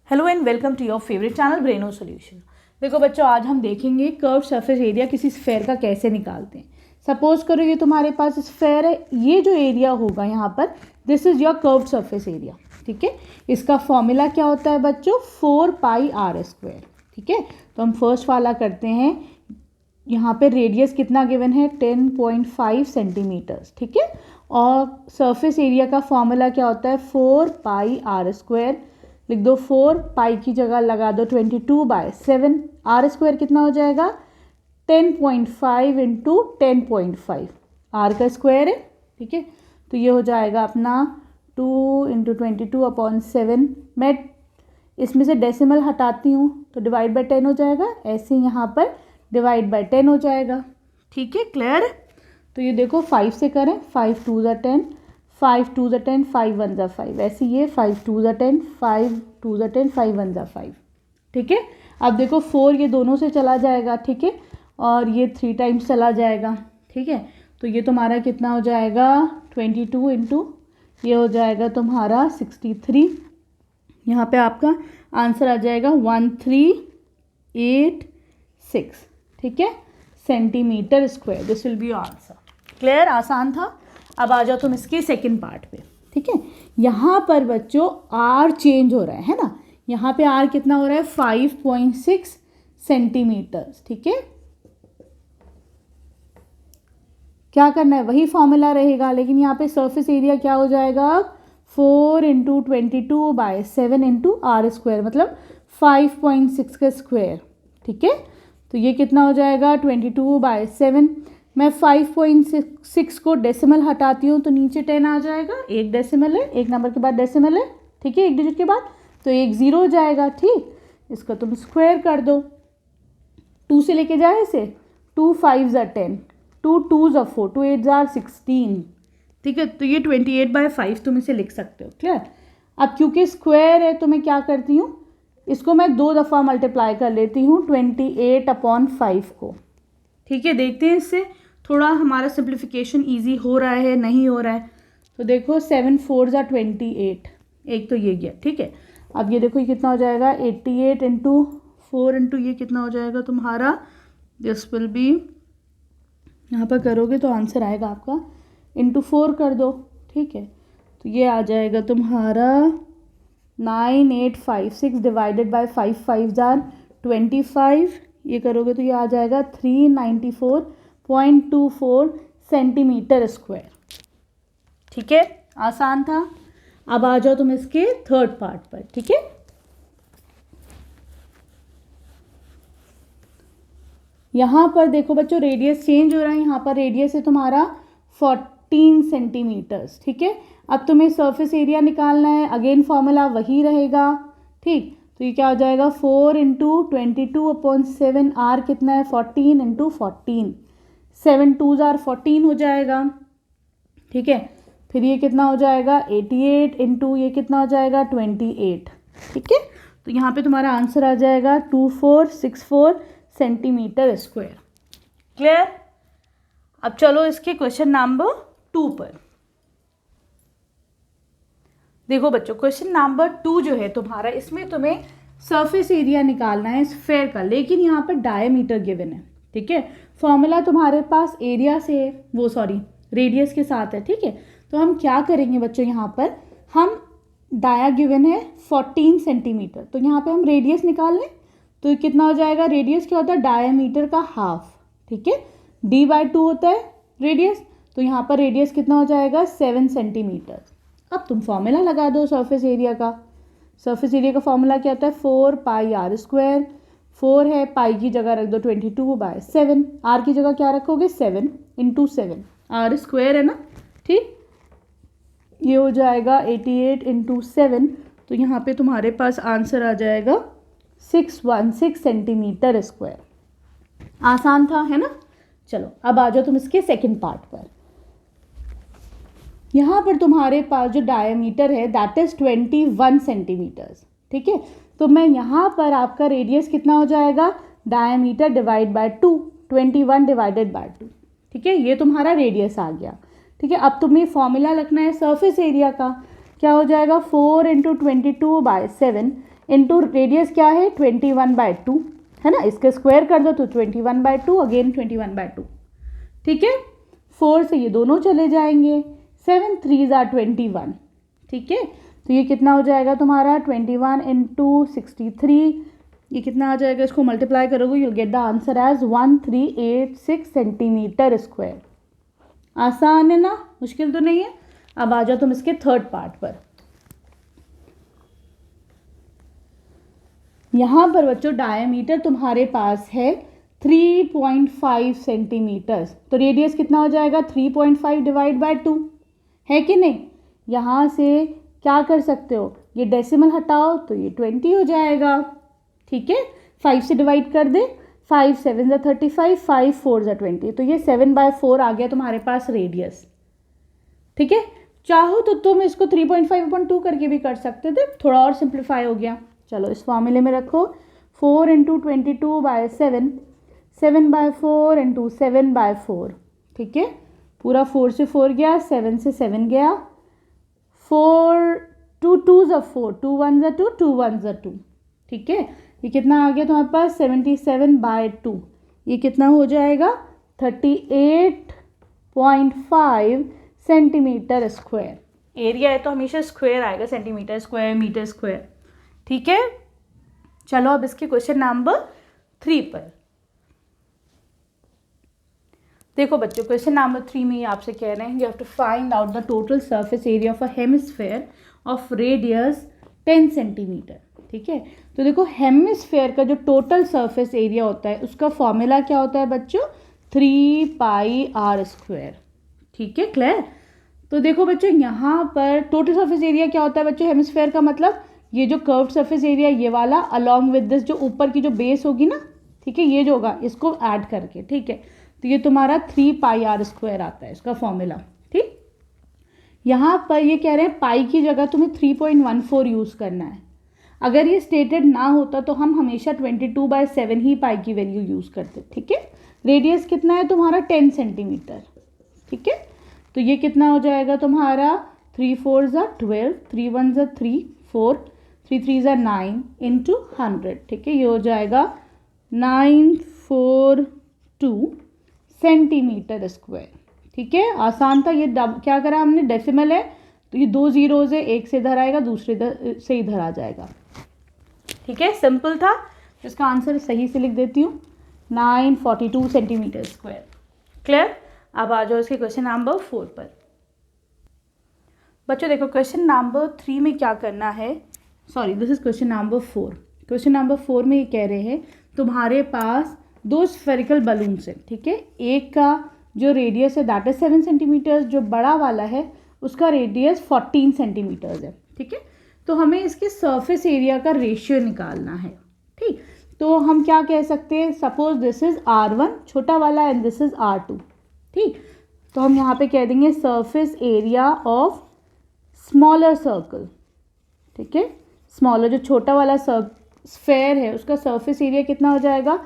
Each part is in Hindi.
Hello and welcome to your favourite channel Braino Solution. देखो बच्चों, आज हम देखेंगे कर्व सरफेस एरिया किसी स्फेयर का कैसे निकालते हैं। सपोज करो ये तुम्हारे पास स्फेयर है, ये जो एरिया होगा यहाँ पर, this is your curve surface area. ठीक है, इसका फॉर्मूला क्या होता है बच्चों, 4πr²। ठीक है, तो हम फर्स्ट वाला करते हैं। यहाँ पे रेडियस कितना गिवन है, 10.5 सेंटीमीटर्स। ठीक है, और सरफेस एरिया का फॉर्मूला क्या होता है, 4πr²। लिख दो 4, पाई की जगह लगा दो 22/7। r² कितना हो जाएगा, 10.5 इंटू 10.5, आर का स्क्वायर है। ठीक है, तो ये हो जाएगा अपना 2 इंटू 22/7। मैं इसमें से डेसिमल हटाती हूँ तो डिवाइड बाय 10 हो जाएगा, ऐसे यहाँ पर डिवाइड बाय 10 हो जाएगा। ठीक है, क्लियर। तो ये देखो 5 से करें, 5 2 ज़ा 10, 5 2 ज़ा 10, 5 1 ज़ा 5, ऐसे ये 5 2 ज़ा 10, 5 2 ज़ा 10, 5 1 ज़ा 5। ठीक है, अब देखो 4 ये दोनों से चला जाएगा। ठीक है, और ये 3 टाइम्स चला जाएगा। ठीक है, तो ये तुम्हारा कितना हो जाएगा, 22 इंटू ये हो जाएगा तुम्हारा 63। यहाँ पे आपका आंसर आ जाएगा 1386। ठीक है, centimetre square, this will be your answer. Clear, आसान था। अब आ जाओ तुम इसके सेकंड पार्ट पे। ठीक है, यहाँ पर बच्चों आर चेंज हो रहा है ना, यहाँ पे आर कितना हो रहा है, 5.6 सेंटीमीटर्स। ठीक है, क्या करना है, वही फॉर्मूला रहेगा, लेकिन यहाँ पे सरफेस एरिया क्या हो जाएगा, 4 इंटू 22/7 इंटू r², मतलब 5.6 का स्क्वायर। ठीक है, तो ये कितना हो जाएगा, 22/7। मैं 5.6 को डेसिमल हटाती हूँ तो नीचे 10 आ जाएगा, एक डेसिमल है, एक नंबर के बाद डेसिमल है। ठीक है, एक डिजिट के बाद, तो एक ज़ीरो हो जाएगा। ठीक, इसका तुम स्क्वायर कर दो, 2 से लेके जाए इसे, 2 5 ज़ा 10, 2 2 ज़ा 4, 2 8 ज़ा 16। ठीक है, तो ये 28/5 तुम इसे लिख सकते हो। क्लियर। अब क्योंकि स्क्वायर है तो मैं क्या करती हूँ, इसको मैं 2 दफ़ा मल्टीप्लाई कर लेती हूँ 28/5 को। ठीक है, देखते हैं इससे थोड़ा हमारा सिंप्लीफिकेशन इजी हो रहा है नहीं हो रहा है। तो देखो 7 4 ज़ा 28, एक तो ये गया। ठीक है, अब ये देखो ये कितना हो जाएगा, 88 इंटू 4 इंटू ये कितना हो जाएगा तुम्हारा, दिस विल बी, यहाँ पर करोगे तो आंसर आएगा आपका, इंटू 4 कर दो। ठीक है, तो ये आ जाएगा तुम्हारा 9856 डिवाइडेड बाय 5 5 ज़ा 25, ये करोगे तो ये आ जाएगा 394.24 सेंटीमीटर स्क्वायर। ठीक है, आसान था। अब आ जाओ तुम इसके थर्ड पार्ट पर। ठीक है, यहाँ पर देखो बच्चों रेडियस चेंज हो रहा है, यहाँ पर रेडियस है तुम्हारा 14 सेंटीमीटर्स। ठीक है, अब तुम्हें सरफेस एरिया निकालना है, अगेन फॉर्मूला वही रहेगा। ठीक, तो ये क्या हो जाएगा, 4 इंटू 22/7, आर कितना है, 14 इंटू 14, 7 2 ज़ा 14 हो जाएगा। ठीक है, फिर ये कितना हो जाएगा, 88 इंटू ये कितना हो जाएगा, 28। ठीक है, तो यहाँ पे तुम्हारा आंसर आ जाएगा 2464 सेंटीमीटर स्क्वायर। क्लियर। अब चलो इसके क्वेश्चन नंबर 2 पर। देखो बच्चों, क्वेश्चन नंबर 2 जो है तुम्हारा, इसमें तुम्हें सरफेस एरिया निकालना है स्फेयर का, लेकिन यहाँ पर डायमीटर गिवन है। ठीक है, फॉर्मूला तुम्हारे पास एरिया से, वो सॉरी रेडियस के साथ है। ठीक है, तो हम क्या करेंगे बच्चों, यहाँ पर हम डाया गिवन है 14 सेंटीमीटर, तो यहाँ पे हम रेडियस निकाल लें तो कितना हो जाएगा, रेडियस क्या होता है, डायमीटर का हाफ। ठीक है, d/2 होता है रेडियस, तो यहाँ पर रेडियस कितना हो जाएगा, 7 सेंटीमीटर। अब तुम फॉर्मूला लगा दो सरफेस एरिया का। सरफेस एरिया का फॉर्मूला क्या होता है, 4πr²। 4 है, पाई की जगह रख दो 22/7, आर की जगह क्या रखोगे, 7 इंटू 7, r² है ना। ठीक, ये हो जाएगा 88 इंटू 7, तो यहाँ पे तुम्हारे पास आंसर आ जाएगा 616 सेंटीमीटर स्क्वायर। आसान था, है ना। चलो अब आ जाओ तुम इसके सेकंड पार्ट पर। यहाँ पर तुम्हारे पास जो डायमीटर है दैट इज 21 सेंटीमीटर्स। ठीक है, तो मैं यहाँ पर आपका रेडियस कितना हो जाएगा, diameter divide by 2, 21 divided by 2। ठीक है, ये तुम्हारा रेडियस आ गया। ठीक है, अब तुम्हें फॉर्मूला रखना है सरफेस एरिया का, क्या हो जाएगा, 4 इंटू 22/7 इंटू रेडियस क्या है 21/2 है ना, इसके स्क्वायर कर दो तो 21/2, अगेन 21/2, ठीक है। 4 से ये दोनों चले जाएंगे, 7 3 ज़ा 21, ठीक है। तो ये कितना हो जाएगा तुम्हारा 21 इंटू 63, ये कितना आ जाएगा, इसको मल्टीप्लाई करोगे you'll get the answer as 1386 centimetre square. आसान है ना, मुश्किल तो नहीं है। अब आ जाओ तुम इसके थर्ड पार्ट पर। यहाँ पर बच्चों डायमीटर तुम्हारे पास है 3.5 सेंटीमीटर्स, तो रेडियस कितना हो जाएगा 3.5 डिवाइड बाय 2 है कि नहीं। यहाँ से क्या कर सकते हो, ये डेसिमल हटाओ तो ये 20 हो जाएगा, ठीक है। 5 से डिवाइड कर दे, 5 7 ज़ा 35, 5 4 ज़ा 20, तो ये 7/4 आ गया तुम्हारे पास रेडियस, ठीक है। चाहो तो तुम इसको 3.5/2 करके भी कर सकते थे, थोड़ा और सिंप्लीफाई हो गया। चलो इस फॉर्मूले में रखो, 4 इंटू 22/7, 7/4 इंटू 7/4, ठीक है। पूरा 4 से 4 गया, 7 से 7 गया, 4 2 2 ज़ा 4, 2 1 ज़ा 2, 2 1 ज़ा 2, ठीक है। ये कितना आ गया तुम्हारे पास 77/2, ये कितना हो जाएगा 38.5 सेंटीमीटर स्क्वायर। एरिया है तो हमेशा स्क्वायर आएगा, सेंटीमीटर स्क्वायर, मीटर स्क्वायर, ठीक है। चलो अब इसके क्वेश्चन नंबर 3 पर देखो बच्चों। क्वेश्चन नंबर 3 में आपसे कह रहे हैं you have to find out the total surface area of a hemisphere of radius 10 centimetre, ठीक है। तो देखो हेमिस्फेयर का जो टोटल सरफेस एरिया होता है उसका फॉर्मूला क्या होता है बच्चों, 3πr², ठीक है, क्लियर। तो देखो बच्चों यहाँ पर टोटल सरफेस एरिया क्या होता है बच्चों हेमिस्फेयर का, मतलब ये जो कर्व्ड सरफेस एरिया ये वाला अलॉन्ग विद दिस जो ऊपर की जो बेस होगी ना, ठीक है, ये जो होगा इसको ऐड करके, ठीक है। तो ये तुम्हारा 3πr² आता है इसका फॉर्मूला, ठीक। यहाँ पर ये कह रहे हैं पाई की जगह तुम्हें 3.14 यूज़ करना है। अगर ये स्टेटेड ना होता तो हम हमेशा 22/7 ही पाई की वैल्यू यूज़ करते, ठीक है। रेडियस कितना है तुम्हारा 10 सेंटीमीटर, ठीक है। तो ये कितना हो जाएगा तुम्हारा 3 4 ज़ा 12, 3 1 ज़ा 3 4, 3 3 ज़ा 9 इंटू 100, ठीक है। ये हो जाएगा 942 सेंटीमीटर स्क्वायर, ठीक है। आसान था ये, क्या करा हमने, डेसिमल है तो ये 2 ज़ीरोज़ है, एक से इधर आएगा दूसरे से इधर आ जाएगा, ठीक है, सिंपल था। इसका आंसर सही से लिख देती हूँ 942 सेंटीमीटर स्क्वायर, क्लियर। अब आ जाओ इसके क्वेश्चन नंबर 4 पर। बच्चों देखो क्वेश्चन नंबर 3 में क्या करना है, sorry this is question number 4। Question number 4 में ये कह रहे हैं तुम्हारे पास 2 स्फेरिकल बलून्स हैं, ठीक है। एक का जो रेडियस है दैट इज 7 सेंटीमीटर्स, जो बड़ा वाला है उसका रेडियस 14 सेंटीमीटर्स है, ठीक है। तो हमें इसके सरफेस एरिया का रेशियो निकालना है, ठीक। तो हम क्या कह सकते हैं, सपोज दिस इज R1 छोटा वाला एंड दिस इज R2, ठीक। तो हम यहाँ पे कह देंगे surface area of smaller circle, ठीक है। स्मॉलर जो छोटा वाला स्फेयर है उसका सरफेस एरिया कितना हो जाएगा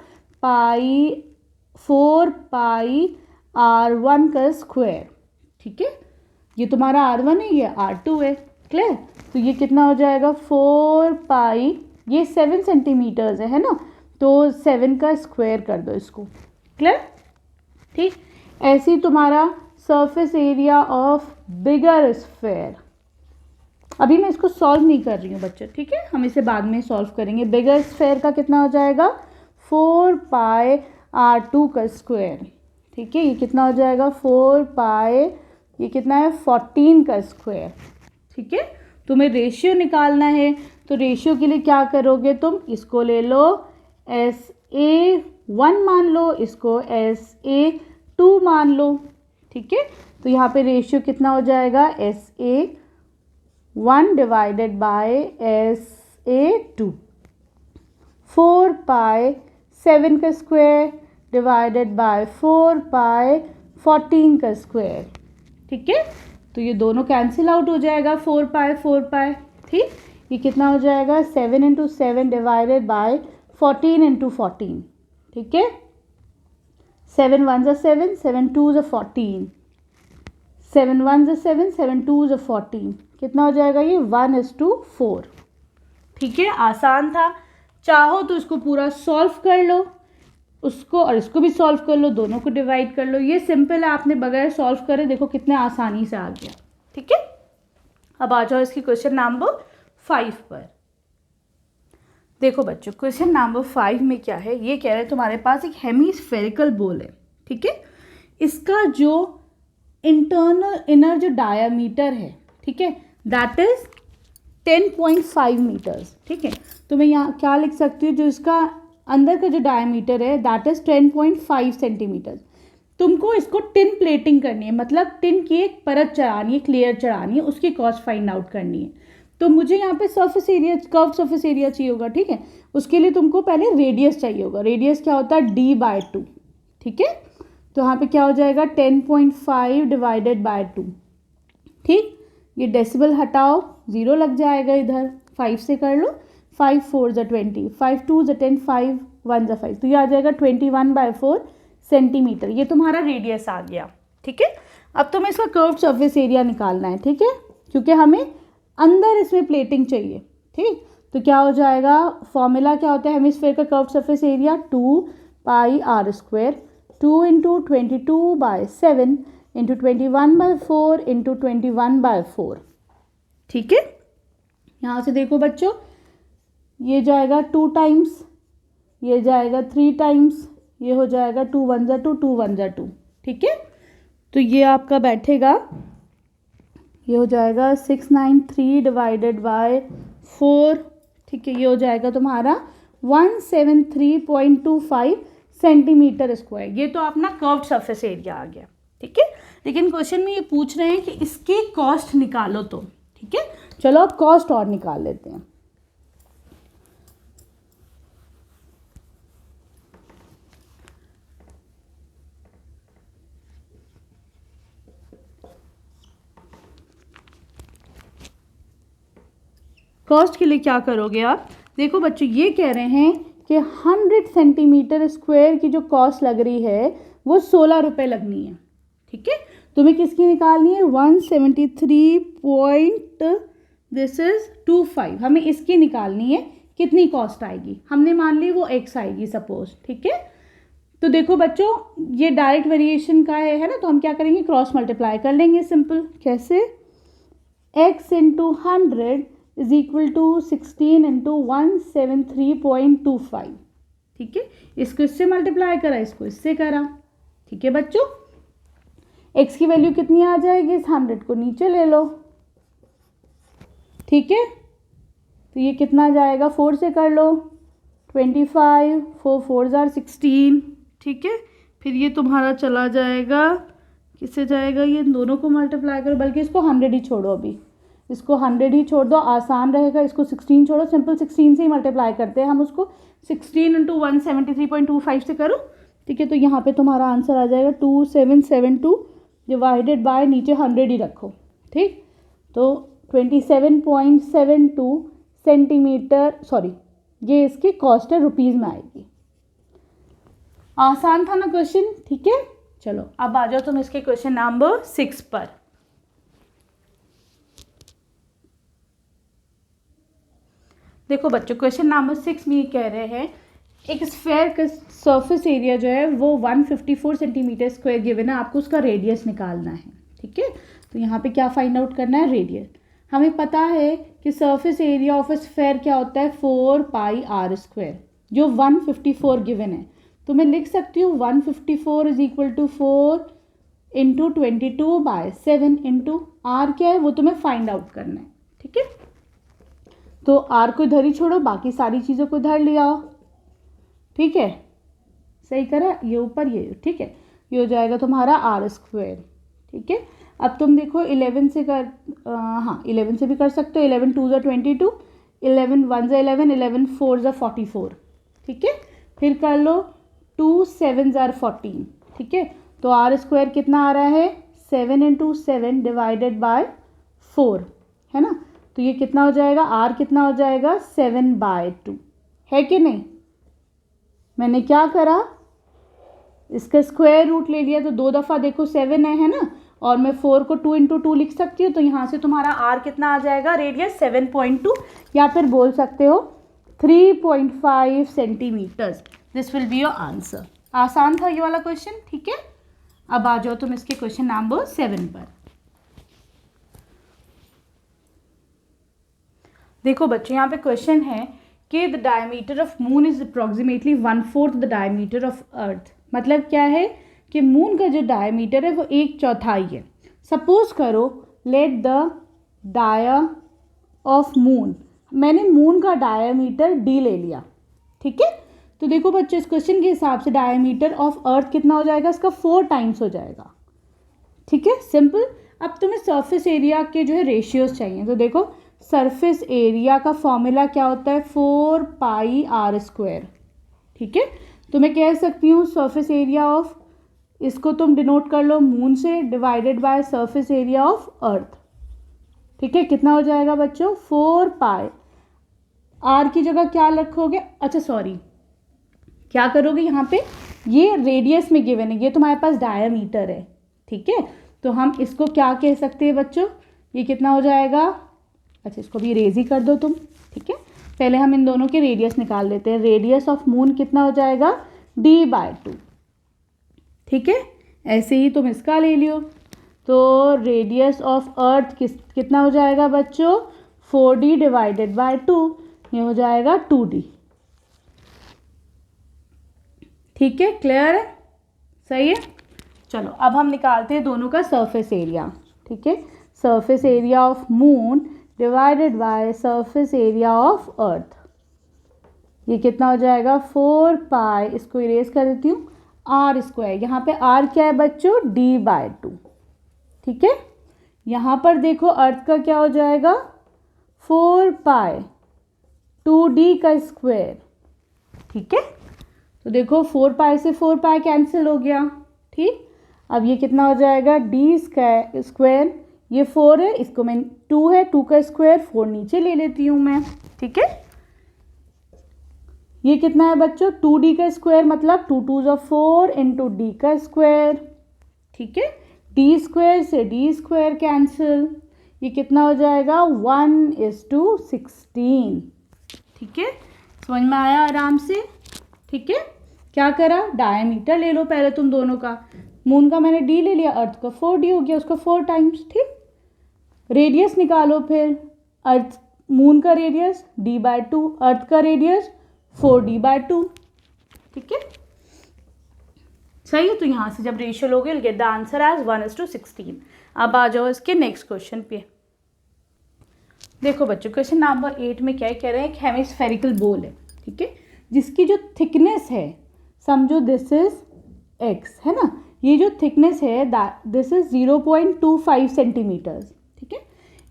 4πr1 का स्क्वायर, ठीक है। ये तुम्हारा R1 है, ये R2 है, क्लियर। तो ये कितना हो जाएगा 4π, ये 7 सेंटीमीटर्स है ना, तो 7 का स्क्वायर कर दो इसको, क्लियर, ठीक। ऐसे ही तुम्हारा surface area of bigger sphere, अभी मैं इसको सॉल्व नहीं कर रही हूँ बच्चों, ठीक है, हम इसे बाद में सॉल्व करेंगे। बिगर स्फेयर का कितना हो जाएगा 4πr2 का स्क्वायर, ठीक है। ये कितना हो जाएगा 4π, ये कितना है 14 का स्क्वायर, ठीक है। तुम्हें रेशियो निकालना है तो रेशियो के लिए क्या करोगे तुम, इसको ले लो SA1 मान लो, इसको SA2 मान लो, ठीक है। तो यहाँ पे रेशियो कितना हो जाएगा SA1 डिवाइडेड बाय SA2, 4π 7 का स्क्वायर डिवाइडेड बाय 4π 14 का स्क्वायर, ठीक है। तो ये दोनों कैंसिल आउट हो जाएगा 4π, ठीक। ये कितना हो जाएगा 7 इंटू 7 डिवाइडेड बाय 14 इंटू 14, ठीक है। 7 1 ज़ा 7, 7 2 ज़ा 14, 7 1 ज़ा 7, 7 2 ज़ा 14, कितना हो जाएगा ये 1:4, ठीक है, आसान था। चाहो तो इसको पूरा सॉल्व कर लो, उसको और इसको भी सॉल्व कर लो, दोनों को डिवाइड कर लो। ये सिंपल है, आपने बगैर सॉल्व करे देखो कितने आसानी से आ गया। ठीक है, अब आ जाओ इसकी क्वेश्चन नंबर 5 पर। देखो बच्चों, क्वेश्चन नंबर 5 में क्या है, ये कह रहे हैं तुम्हारे पास एक हेमीस्फेरिकल बॉल है। ठीक है, इसका जो इनर जो डायामीटर है, ठीक है, दैट इज 10.5 मीटर्स। ठीक है, तो मैं यहाँ क्या लिख सकती हूँ, जो इसका अंदर का जो डायमीटर है दैट इज 10.5 सेंटीमीटर। तुमको इसको टिन प्लेटिंग करनी है, मतलब टिन की एक परत चढ़ानी है, क्लियर चढ़ानी है, उसकी कॉस्ट फाइंड आउट करनी है। तो मुझे यहाँ पे surface area, curve surface area चाहिए होगा। ठीक है, उसके लिए तुमको पहले रेडियस चाहिए होगा। रेडियस क्या होता है, d/2। ठीक है, तो यहाँ पे क्या हो जाएगा 10.5 डिवाइडेड बाय 2। ठीक, ये डेसिबल हटाओ, 0 लग जाएगा इधर, 5 से कर लो, 5 4 ज़ा 20, 5 2 ज़ा 10, 5 1 ज़ा 5, तो ये आ जाएगा 21/4 सेंटीमीटर। ये तुम्हारा रेडियस आ गया। ठीक है, अब तुम्हें इसका कर्व सरफेस एरिया निकालना है। ठीक है, क्योंकि हमें अंदर इसमें प्लेटिंग चाहिए। ठीक, तो क्या हो जाएगा, फॉर्मूला क्या होता है हेमिस्फेयर का कर्व सरफेस एरिया, 2πr², 2 × 22/7 × 21/4 × 21/4। ठीक है, यहाँ से देखो बच्चों, ये जाएगा 2 टाइम्स, ये जाएगा 3 टाइम्स, ये हो जाएगा 2 1 ज़ा 2, 2 1 ज़ा 2। ठीक है, तो ये आपका बैठेगा, ये हो जाएगा 693 डिवाइडेड बाय 4। ठीक है, ये हो जाएगा तुम्हारा 173.25 सेंटीमीटर स्क्वायर। ये तो अपना कर्व्ड सरफेस एरिया आ गया। ठीक है, लेकिन क्वेश्चन में ये पूछ रहे हैं कि इसकी कॉस्ट निकालो तो। ठीक है, चलो अब कॉस्ट और निकाल लेते हैं। कॉस्ट के लिए क्या करोगे आप, देखो बच्चों, ये कह रहे हैं कि 100 सेंटीमीटर स्क्वायर की जो कॉस्ट लग रही है वो 16 रुपये लगनी है। ठीक है, तुम्हें किसकी निकालनी है, 173.25 हमें इसकी निकालनी है। कितनी कॉस्ट आएगी, हमने मान ली वो x आएगी सपोज। ठीक है, तो देखो बच्चों, ये डायरेक्ट वेरिएशन का है ना, तो हम क्या करेंगे, क्रॉस मल्टीप्लाई कर लेंगे। सिंपल कैसे, x × 100 इज इक्वल टू 16 × 173.25। ठीक है, इसको इससे मल्टीप्लाई करा, इसको इससे करा। ठीक है बच्चों, x की वैल्यू कितनी आ जाएगी, इस 100 को नीचे ले लो। ठीक है, तो ये कितना जाएगा, 4 से कर लो, 25, 4 4 ज़ा 16। ठीक है, फिर ये तुम्हारा चला जाएगा, किससे जाएगा, ये दोनों को मल्टीप्लाई करो, बल्कि इसको 100 ही छोड़ो, अभी इसको 100 ही छोड़ दो, आसान रहेगा। इसको 16 छोड़ो, सिंपल 16 से ही मल्टीप्लाई करते हैं हम उसको, 16 × 173.25 से करो। ठीक है, तो यहाँ पे तुम्हारा आंसर आ जाएगा 2772 डिवाइडेड बाय, नीचे 100 ही रखो। ठीक, तो 27.72 सेंटीमीटर, सॉरी ये इसकी कॉस्ट है, रुपीज़ में आएगी। आसान था ना क्वेश्चन। ठीक है, चलो अब आ जाओ तुम इसके क्वेश्चन नंबर 6 पर। देखो बच्चों, क्वेश्चन नंबर 6 में ये कह रहे हैं एक स्फेयर का सरफेस एरिया जो है वो 154 सेंटीमीटर स्क्वायर गिवन है, आपको उसका रेडियस निकालना है। ठीक है, तो यहाँ पे क्या फाइंड आउट करना है, रेडियस। हमें पता है कि surface area of A sphere क्या होता है, 4πr², जो 154 गिवन है। तो मैं लिख सकती हूँ 154 इज इक्वल टू 4 × 22/7 × r क्या है वो तुम्हें फाइंड आउट करना है। ठीक है, तो r को इधर ही छोड़ो, बाकी सारी चीज़ों को इधर ले आओ। ठीक है, सही करा, ये ऊपर ये। ठीक है, ये हो जाएगा तुम्हारा r²। ठीक है, अब तुम देखो 11 से कर, हाँ 11 से भी कर सकते हो, 11 2 ज़ा 22, 11 1 ज़ा 11, 11 4 ज़ा 44। ठीक है, फिर कर लो 2 7 ज़ा 14। ठीक है, तो r² कितना आ रहा है, 7 × 7 डिवाइडेड बाय 4, है ना। तो ये कितना हो जाएगा, r कितना हो जाएगा, 7/2, है कि नहीं। मैंने क्या करा, इसका स्क्वायर रूट ले लिया, तो 2 दफ़ा देखो 7 है ना, और मैं 4 को 2 × 2 लिख सकती हूँ, तो यहाँ से तुम्हारा आर कितना आ जाएगा, रेडियस 7.2, या फिर बोल सकते हो 3.5 centimetres. This will be your answer. आसान था ये वाला क्वेश्चन, ठीक है। अब आ जाओ तुम इसके क्वेश्चन नंबर 7 पर। देखो बच्चों, यहाँ पे क्वेश्चन है कि the diameter of moon is approximately 1/4 the diameter of earth. मतलब क्या है कि मून का जो डायमीटर है वो 1/4 है। सपोज करो let the dia of moon, मैंने मून का डायमीटर डी ले लिया, ठीक है। तो देखो बच्चों, इस क्वेश्चन के हिसाब से डायमीटर ऑफ अर्थ कितना हो जाएगा, इसका 4 टाइम्स हो जाएगा, ठीक है, सिंपल। अब तुम्हें सरफेस एरिया के जो है रेशियोज चाहिए, तो देखो सरफेस एरिया का फॉर्मूला क्या होता है, 4πr², ठीक है। तो मैं कह सकती हूँ सरफेस एरिया ऑफ, इसको तुम डिनोट कर लो मून से, divided by surface area of earth, ठीक है। कितना हो जाएगा बच्चों, 4π। आर की जगह क्या रखोगे, अच्छा सॉरी, क्या करोगे यहाँ पे, ये रेडियस में गिवन है, ये तुम्हारे पास डायमीटर है, ठीक है। तो हम इसको क्या कह सकते हैं बच्चों, ये कितना हो जाएगा, अच्छा इसको भी इरेज ही कर दो तुम, ठीक है। पहले हम इन दोनों के रेडियस निकाल लेते हैं। रेडियस ऑफ मून कितना हो जाएगा, d/2, ठीक है। ऐसे ही तुम इसका ले लियो, तो रेडियस ऑफ अर्थ कितना हो जाएगा बच्चों, 4d डिवाइडेड बाय 2, ये हो जाएगा 2d, ठीक है। क्लियर है, सही है। चलो अब हम निकालते हैं दोनों का सरफेस एरिया, ठीक है। Surface area of moon divided by surface area of earth, ये कितना हो जाएगा, 4π, इसको इरेज कर देती हूँ, r²। यहाँ पे r क्या है बच्चों, d/2, ठीक है। यहाँ पर देखो अर्थ का क्या हो जाएगा, 4π 2d², ठीक है। तो देखो 4π से 4π कैंसिल हो गया, ठीक। अब ये कितना हो जाएगा, d², ये 4 है, इसको मैं 2 है, 2 का स्क्वायर, 4 नीचे ले लेती हूँ मैं, ठीक है। ये कितना है बच्चों, 2d का स्क्वायर, मतलब 2 2 = 4 इंटू डी का स्क्वायर, ठीक है। d² से d² कैंसिल, ये कितना हो जाएगा, 1:16, ठीक है। समझ में आया आराम से, ठीक है। क्या करा, डायमीटर ले लो पहले तुम दोनों का, मून का मैंने d ले लिया, अर्थ का 4d हो गया, उसका 4 टाइम्स, ठीक। रेडियस निकालो फिर, अर्थ मून का रेडियस d/2, अर्थ का रेडियस 4d/2, ठीक है, सही है। तो यहाँ से जब रेशियो लोगे you'll get the answer as 1:16। अब आ जाओ इसके नेक्स्ट क्वेश्चन पे। देखो बच्चों, क्वेश्चन नंबर 8 में क्या कह रहे हैं, एक हेमिस्फेरिकल बोल है, ठीक है, जिसकी जो थिकनेस है, समझो दिस इज x, है ना, ये जो थिकनेस है दिस इज 0.25 सेंटीमीटर्स, ठीक है।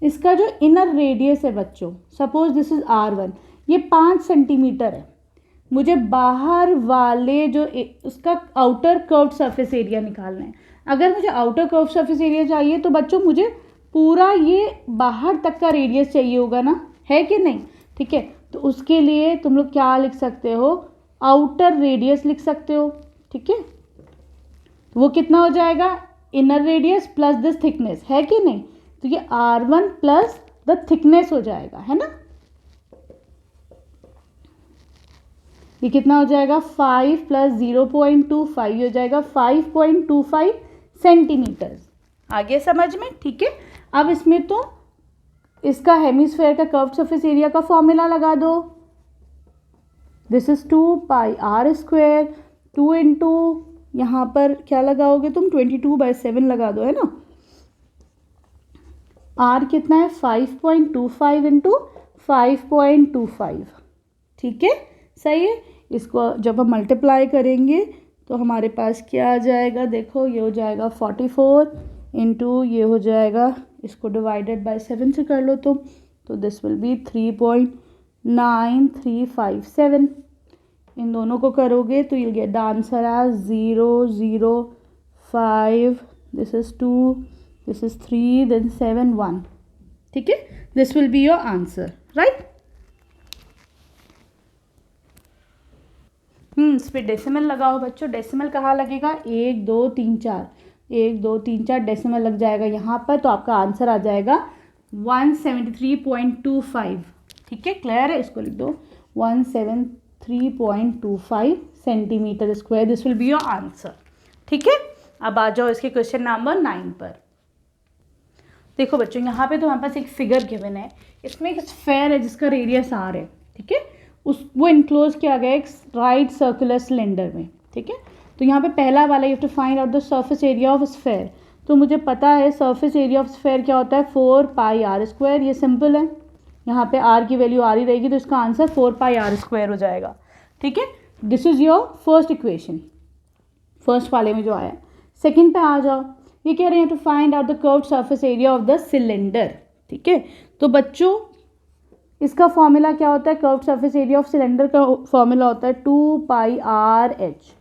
इसका जो इनर रेडियस है बच्चों, सपोज दिस इज r1, ये 5 सेंटीमीटर है। मुझे बाहर वाले जो उसका आउटर कर्व्ड सरफेस एरिया निकालना है। अगर मुझे आउटर कर्व्ड सरफेस एरिया चाहिए तो बच्चों मुझे पूरा ये बाहर तक का रेडियस चाहिए होगा ना, है कि नहीं, ठीक है। तो उसके लिए तुम लोग क्या लिख सकते हो, आउटर रेडियस लिख सकते हो, ठीक है। तो वो कितना हो जाएगा, inner radius plus this thickness, है कि नहीं। तो ये r1 प्लस द थिकनेस हो जाएगा, है ना। ये कितना हो जाएगा, 5 + 0.25, ये हो जाएगा 5.25 सेंटीमीटर्स। आगे समझ में, ठीक है। अब इसमें तो इसका हेमिस्फेयर का कर्व्ड सरफेस एरिया का फॉर्मूला लगा दो, दिस इज 2πr², 2 इंटू यहाँ पर क्या लगाओगे तुम, 22/7 लगा दो, है ना। r कितना है, 5.25 इंटू 5.25, ठीक है, सही है। इसको जब हम मल्टीप्लाई करेंगे तो हमारे पास क्या आ जाएगा, देखो ये हो जाएगा 44 इंटू ये हो जाएगा, इसको डिवाइडेड बाय 7 से कर लो तुम, तो दिस विल बी 3.9357। इन दोनों को करोगे तो you'll get the answer as 005, this is 2, this is 3, then 7 1, ठीक है। this will be your answer, right। इस पर डेसिमल लगाओ बच्चों, डेसिमल कहाँ लगेगा, 1 2 3 4, 1 2 3 4 डेसिमल लग जाएगा यहाँ पर, तो आपका आंसर आ जाएगा 173.25। ठीक है, क्लियर है, इसको लिख दो 173.25 centimetre square, this will be your answer. ठीक है, अब आ जाओ इसके क्वेश्चन नंबर 9 पर। देखो बच्चों, यहाँ पे तो हमारे पास एक फिगर गिवन है, इसमें एक स्फेयर है जिसका रेडियस आर है। ठीक है, वो इनक्लोज किया गया एक राइट सर्कुलर सिलेंडर में। ठीक है, तो यहाँ पे पहला वाला you have to find out the surface area of sphere. तो मुझे पता है सरफेस एरिया ऑफ स्फेयर क्या होता है, 4 पाई आर स्क्वायर। ये सिंपल है, यहाँ पे आर की वैल्यू आर ही रहेगी, तो इसका आंसर 4 पाई आर स्क्वायर हो जाएगा। ठीक है, this is your first equation, first वाले में जो आया। सेकेंड पे आ जाओ, ये कह रहे हैं to find out the curved surface area of the cylinder. ठीक है, तो बच्चों इसका फॉर्मूला क्या होता है, curved surface area of cylinder का फॉर्मूला होता है 2 पाई आर एच।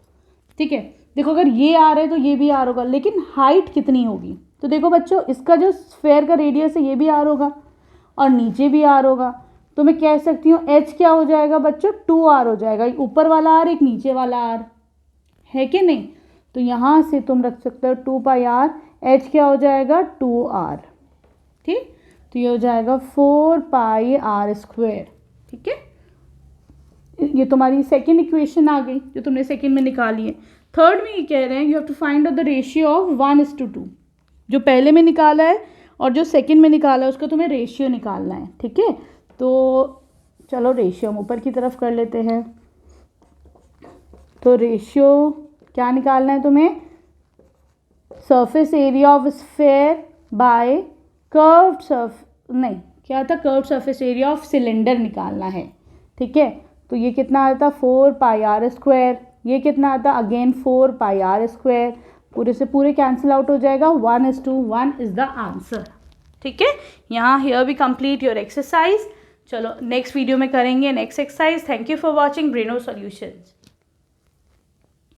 ठीक है, देखो अगर ये आर है तो ये भी आर होगा, लेकिन हाइट कितनी होगी, तो देखो बच्चों इसका जो स्फेयर का रेडियस है ये भी आर होगा और नीचे भी आर होगा, तो मैं कह सकती हूँ एच क्या हो जाएगा बच्चों, 2 आर हो जाएगा। एक ऊपर वाला आर, एक नीचे वाला आर, है कि नहीं। तो यहाँ से तुम रख सकते हो 2 पाई आर, एच क्या हो जाएगा 2 आर। ठीक, तो ये हो जाएगा 4 पाई आर स्क्वायर। ठीक है, ये तुम्हारी सेकेंड इक्वेशन आ गई जो तुमने सेकेंड में निकाली है। थर्ड में ये कह रहे हैं you have to find out the ratio of 1:2। जो पहले में निकाला है और जो सेकेंड में निकाला है उसका तुम्हें रेशियो निकालना है। ठीक है, तो चलो रेशियो हम ऊपर की तरफ कर लेते हैं। तो रेशियो क्या निकालना है तुम्हें, surface area of sphere by curved curved surface area of cylinder निकालना है। ठीक है, तो ये कितना आता, 4 पाई आर स्क्वायर, ये कितना आता अगेन 4 पाई आर स्क्वायर, पूरे से पूरे कैंसिल आउट हो जाएगा, 1:1 इज द आंसर। ठीक है, यहाँ here we complete your exercise. चलो नेक्स्ट वीडियो में करेंगे next exercise. Thank you for watching Braino solutions.